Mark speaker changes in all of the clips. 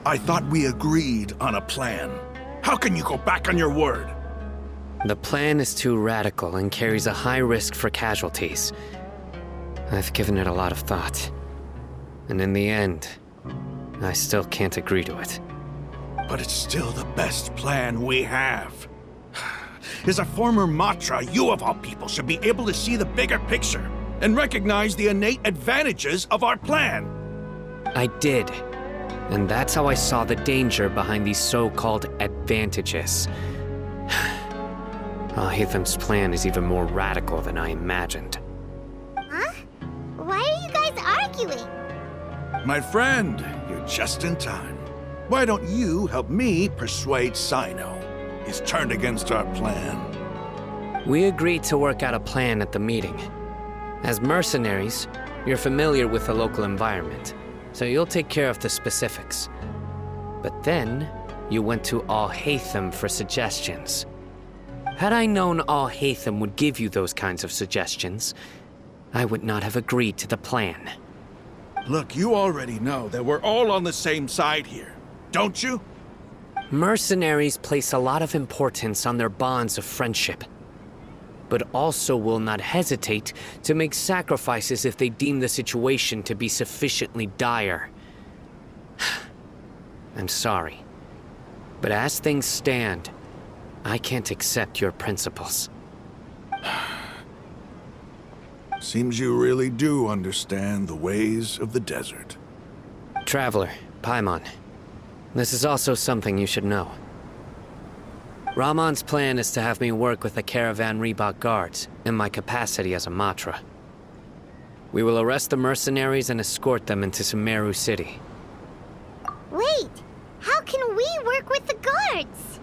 Speaker 1: I thought we agreed on a plan. How can you go back on your word?
Speaker 2: The plan is too radical and carries a high risk for casualties. I've given it a lot of thought. And in the end, I still can't agree to it.
Speaker 1: But it's still the best plan we have. As a former Matra, you of all people should be able to see the bigger picture and recognize the innate advantages of our plan.
Speaker 2: I did. And that's how I saw the danger behind these so-called advantages. Al-Haytham's plan is even more radical than I imagined.
Speaker 3: Huh? Why are you guys arguing?
Speaker 1: My friend, you're just in time. Why don't you help me persuade Sino? He's turned against our plan.
Speaker 2: We agreed to work out a plan at the meeting. As mercenaries, you're familiar with the local environment, so you'll take care of the specifics. But then, you went to Al-Haytham for suggestions. Had I known Al-Haytham would give you those kinds of suggestions, I would not have agreed to the plan.
Speaker 1: Look, you already know that we're all on the same side here, don't you?
Speaker 2: Mercenaries place a lot of importance on their bonds of friendship, but also will not hesitate to make sacrifices if they deem the situation to be sufficiently dire. I'm sorry, but as things stand, I can't accept your principles.
Speaker 1: Seems you really do understand the ways of the desert.
Speaker 2: Traveler, Paimon, this is also something you should know. Rahman's plan is to have me work with the Caravan Reebok guards in my capacity as a Matra. We will arrest the mercenaries and escort them into Sumeru City.
Speaker 3: Wait, how can we work with the guards?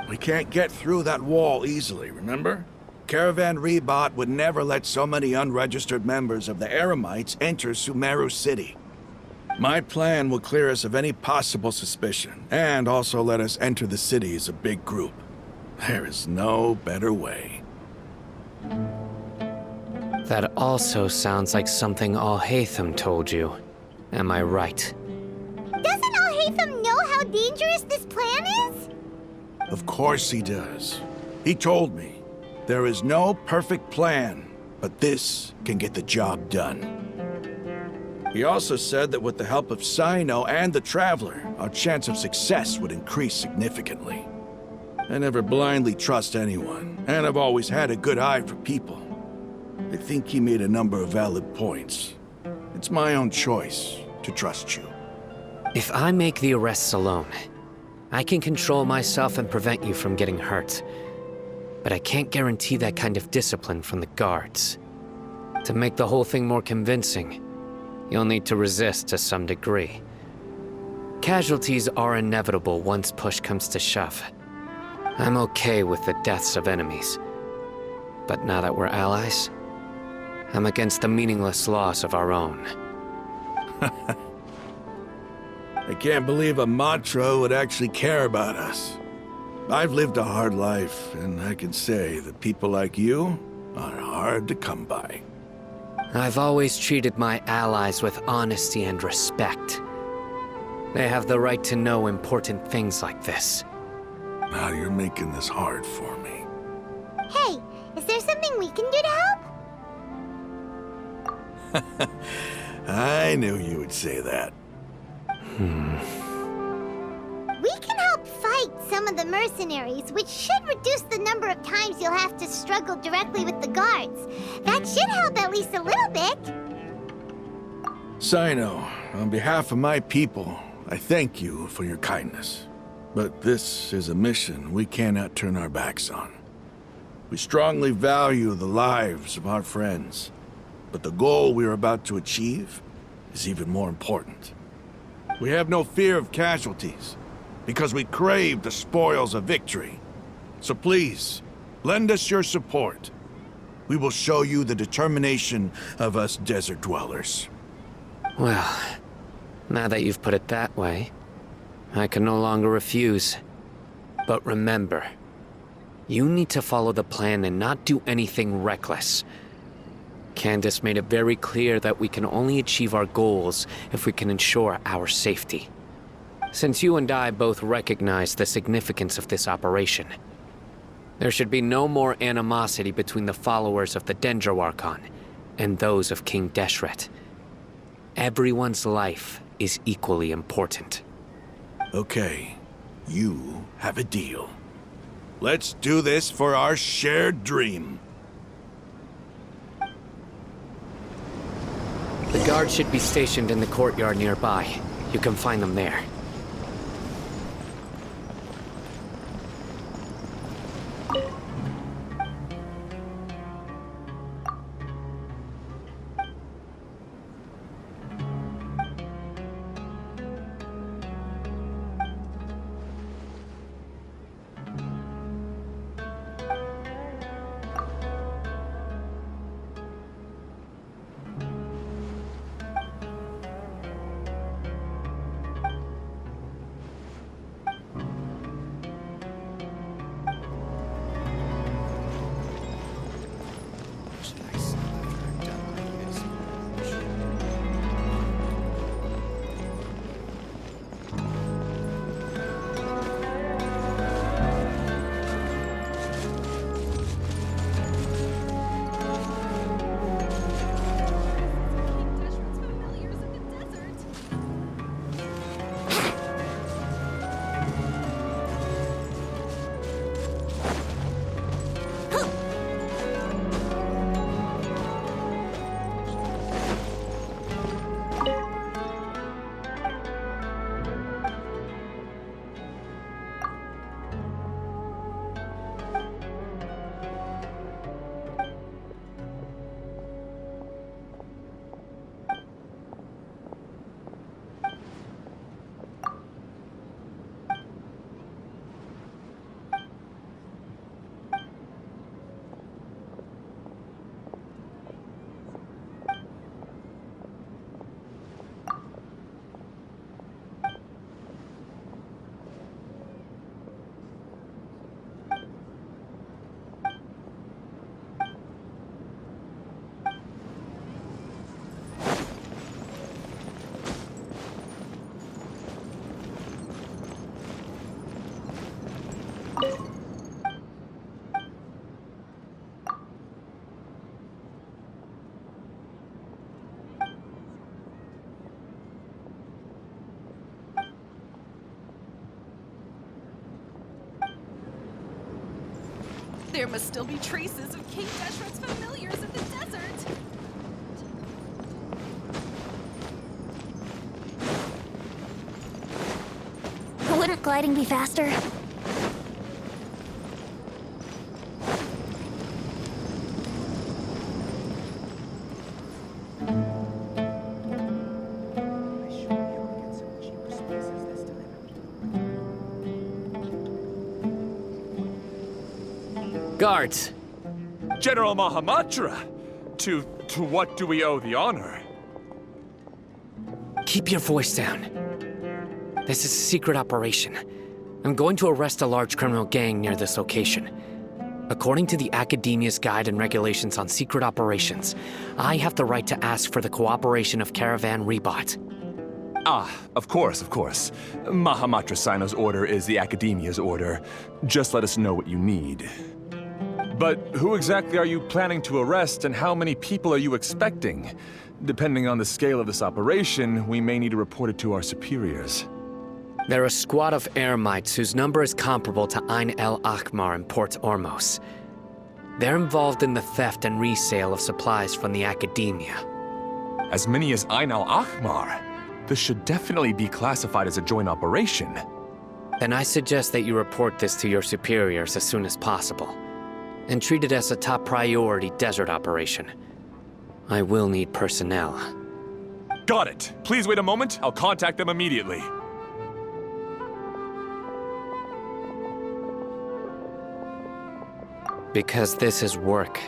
Speaker 1: We can't get through that wall easily, remember? Caravan Reebok would never let so many unregistered members of the Eremites enter Sumeru City. My plan will clear us of any possible suspicion, and also let us enter the city as a big group. There is no better way.
Speaker 2: That also sounds like something Al-Haytham told you. Am I right?
Speaker 3: Doesn't Al-Haytham know how dangerous this plan is?
Speaker 1: Of course he does. He told me, there is no perfect plan, but this can get the job done. He also said that with the help of Sino and the Traveler, our chance of success would increase significantly. I never blindly trust anyone, and I've always had a good eye for people. I think he made a number of valid points. It's my own choice to trust you.
Speaker 2: If I make the arrests alone, I can control myself and prevent you from getting hurt. But I can't guarantee that kind of discipline from the guards. To make the whole thing more convincing, you'll need to resist to some degree. Casualties are inevitable once push comes to shove. I'm okay with the deaths of enemies. But now that we're allies, I'm against the meaningless loss of our own.
Speaker 1: I can't believe a Matra would actually care about us. I've lived a hard life, and I can say that people like you are hard to come by.
Speaker 2: I've always treated my allies with honesty and respect. They have the right to know important things like this.
Speaker 1: Now you're making this hard for me.
Speaker 3: Hey, is there something we can do to help?
Speaker 1: I knew you would say that.
Speaker 3: We can help fight some of the mercenaries, which should reduce the number of times you'll have to struggle directly with the guards. That should help at least a little bit.
Speaker 1: Sino, on behalf of my people, I thank you for your kindness. But this is a mission we cannot turn our backs on. We strongly value the lives of our friends, but the goal we are about to achieve is even more important. We have no fear of casualties, because we crave the spoils of victory. So please, lend us your support. We will show you the determination of us desert dwellers.
Speaker 2: Well, now that you've put it that way, I can no longer refuse. But remember, you need to follow the plan and not do anything reckless. Candace made it very clear that we can only achieve our goals if we can ensure our safety. Since you and I both recognize the significance of this operation, there should be no more animosity between the followers of the Dendro Archon and those of King Deshret. Everyone's life is equally important.
Speaker 1: Okay, you have a deal. Let's do this for our shared dream.
Speaker 2: The guards should be stationed in the courtyard nearby. You can find them there.
Speaker 4: There must still be traces of King Deshret's familiars in the desert.
Speaker 3: Wouldn't gliding be faster?
Speaker 2: Guards!
Speaker 5: General Mahamatra! To what do we owe the honor?
Speaker 2: Keep your voice down. This is a secret operation. I'm going to arrest a large criminal gang near this location. According to the Academia's Guide and Regulations on Secret Operations, I have the right to ask for the cooperation of Caravan Rebot.
Speaker 5: Ah, of course, of course. Mahamatra Sino's order is the Academia's order. Just let us know what you need. But who exactly are you planning to arrest, and how many people are you expecting? Depending on the scale of this operation, we may need to report it to our superiors.
Speaker 2: They're a squad of Eremites whose number is comparable to Ain el Akhmar in Port Ormos. They're involved in the theft and resale of supplies from the Academia.
Speaker 5: As many as Ain al-Akhmar? This should definitely be classified as a joint operation.
Speaker 2: Then I suggest that you report this to your superiors as soon as possible, and treat it as a top priority desert operation. I will need personnel.
Speaker 5: Got it. Please wait a moment. I'll contact them immediately.
Speaker 2: Because this is work.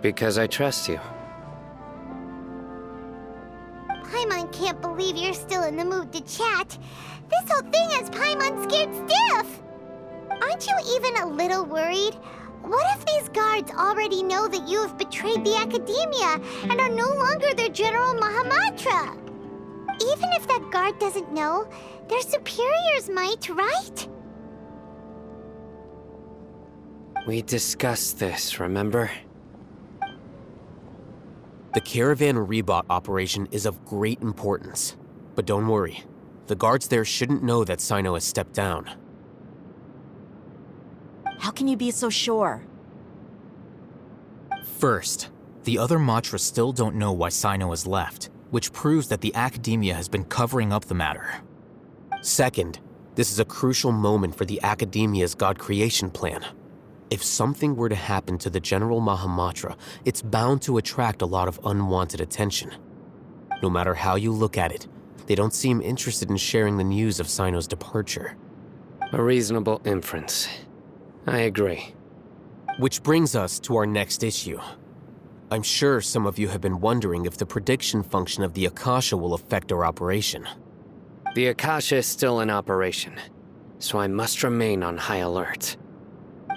Speaker 2: Because I trust you.
Speaker 3: Paimon can't believe you're still in the mood to chat. This whole thing has Paimon scared stiff! Aren't you even a little worried? What if these guards already know that you have betrayed the Academia and are no longer their General Mahamatra? Even if that guard doesn't know, their superiors might, right?
Speaker 2: We discussed this, remember?
Speaker 6: The Caravan Rebot operation is of great importance. But don't worry, the guards there shouldn't know that Sino has stepped down.
Speaker 7: How can you be so sure?
Speaker 8: First, the other Matras still don't know why Sino has left, which proves that the Academia has been covering up the matter.
Speaker 6: Second, this is a crucial moment for the Academia's God creation plan. If something were to happen to the General Mahamatra, it's bound to attract a lot of unwanted attention. No matter how you look at it, they don't seem interested in sharing the news of Sino's departure.
Speaker 2: A reasonable inference. I agree.
Speaker 6: Which brings us to our next issue. I'm sure some of you have been wondering if the prediction function of the Akasha will affect our operation.
Speaker 2: The Akasha is still in operation, so I must remain on high alert.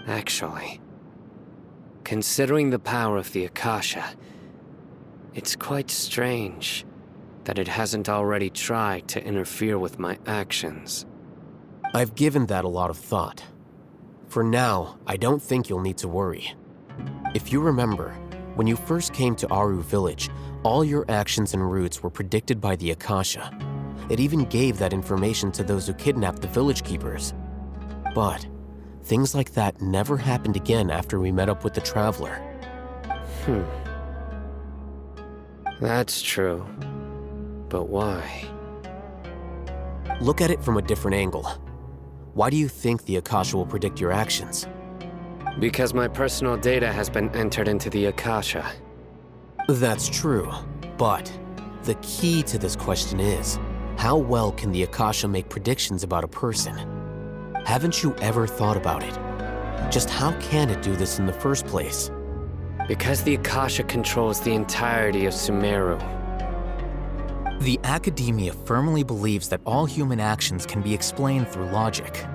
Speaker 2: Actually, considering the power of the Akasha, it's quite strange that it hasn't already tried to interfere with my actions.
Speaker 6: I've given that a lot of thought. For now, I don't think you'll need to worry. If you remember, when you first came to Aru Village, all your actions and routes were predicted by the Akasha. It even gave that information to those who kidnapped the village keepers. But things like that never happened again after we met up with the Traveler.
Speaker 2: That's true. But why?
Speaker 6: Look at it from a different angle. Why do you think the Akasha will predict your actions?
Speaker 2: Because my personal data has been entered into the Akasha.
Speaker 6: That's true, but the key to this question is, how well can the Akasha make predictions about a person? Haven't you ever thought about it? Just how can it do this in the first place?
Speaker 2: Because the Akasha controls the entirety of Sumeru.
Speaker 8: The Academia firmly believes that all human actions can be explained through logic.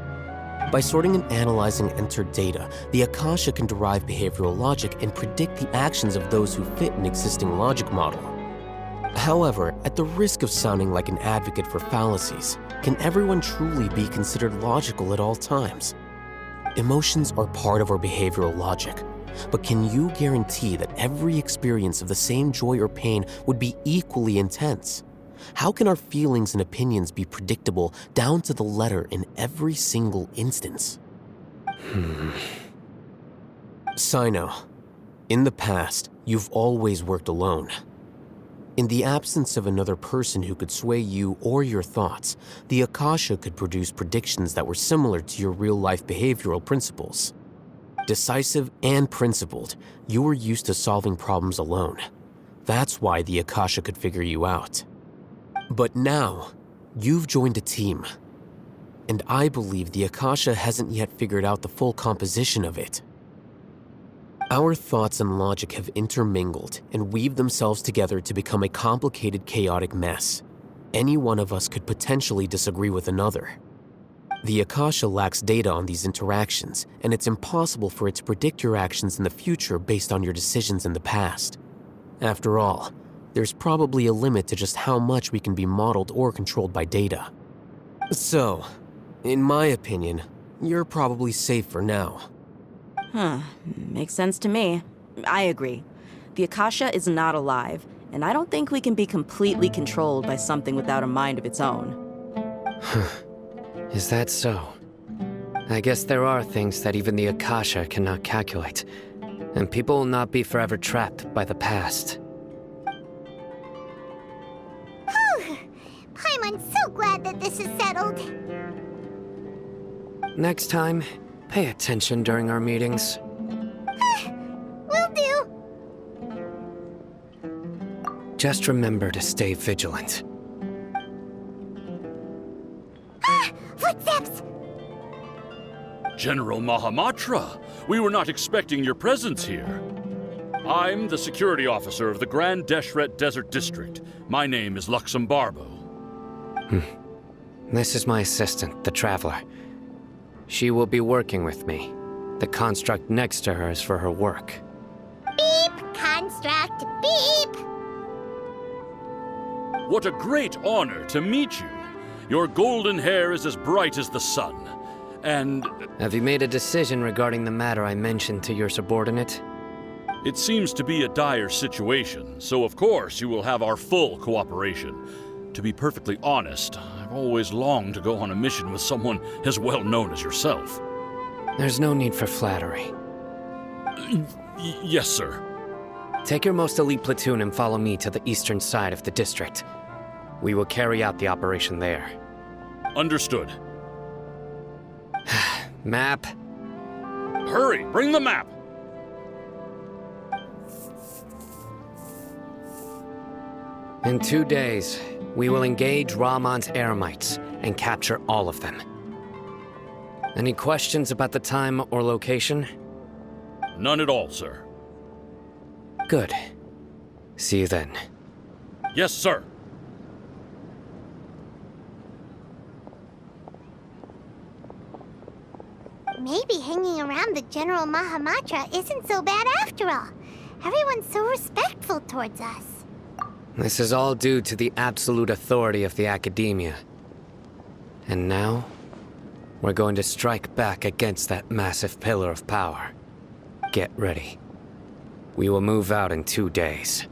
Speaker 6: By sorting and analyzing entered data, the Akasha can derive behavioral logic and predict the actions of those who fit an existing logic model. However, at the risk of sounding like an advocate for fallacies, can everyone truly be considered logical at all times? Emotions are part of our behavioral logic, but can you guarantee that every experience of the same joy or pain would be equally intense? How can our feelings and opinions be predictable down to the letter in every single instance? Sino, in the past, you've always worked alone. In the absence of another person who could sway you or your thoughts, the Akasha could produce predictions that were similar to your real-life behavioral principles. Decisive and principled, you were used to solving problems alone. That's why the Akasha could figure you out. But now, you've joined a team. And I believe the Akasha hasn't yet figured out the full composition of it. Our thoughts and logic have intermingled and weaved themselves together to become a complicated, chaotic mess. Any one of us could potentially disagree with another. The Akasha lacks data on these interactions, and it's impossible for it to predict your actions in the future based on your decisions in the past. After all, there's probably a limit to just how much we can be modeled or controlled by data. So, in my opinion, you're probably safe for now.
Speaker 7: Makes sense to me. I agree. The Akasha is not alive, and I don't think we can be completely controlled by something without a mind of its own.
Speaker 2: Is that so? I guess there are things that even the Akasha cannot calculate, and people will not be forever trapped by the past.
Speaker 3: Paimon's so glad that this is settled.
Speaker 2: Next time, pay attention during our meetings.
Speaker 3: Will do.
Speaker 2: Just remember to stay vigilant.
Speaker 3: Footsteps!
Speaker 9: General Mahamatra, we were not expecting your presence here. I'm the security officer of the Grand Deshret Desert District. My name is Luxembarbo.
Speaker 2: This is my assistant, the Traveler. She will be working with me. The construct next to her is for her work.
Speaker 3: Beep! Construct, beep!
Speaker 9: What a great honor to meet you. Your golden hair is as bright as the sun. And
Speaker 2: Have you made a decision regarding the matter I mentioned to your subordinate?
Speaker 9: it seems to be a dire situation, so of course you will have our full cooperation. To be perfectly honest, I've always longed to go on a mission with someone as well known as yourself.
Speaker 2: There's no need for flattery.
Speaker 9: Yes, sir.
Speaker 2: Take your most elite platoon and follow me to the eastern side of the district. We will carry out the operation there.
Speaker 9: Understood.
Speaker 2: Map?
Speaker 9: Hurry, bring the map!
Speaker 2: In 2 days, we will engage Rahman's Eremites and capture all of them. Any questions about the time or location?
Speaker 9: None at all, sir.
Speaker 2: Good. See you then.
Speaker 9: Yes, sir.
Speaker 3: Maybe hanging around the General Mahamatra isn't so bad after all. Everyone's so respectful towards us.
Speaker 2: This is all due to the absolute authority of the Academia. And now, we're going to strike back against that massive pillar of power. Get ready. We will move out in 2 days.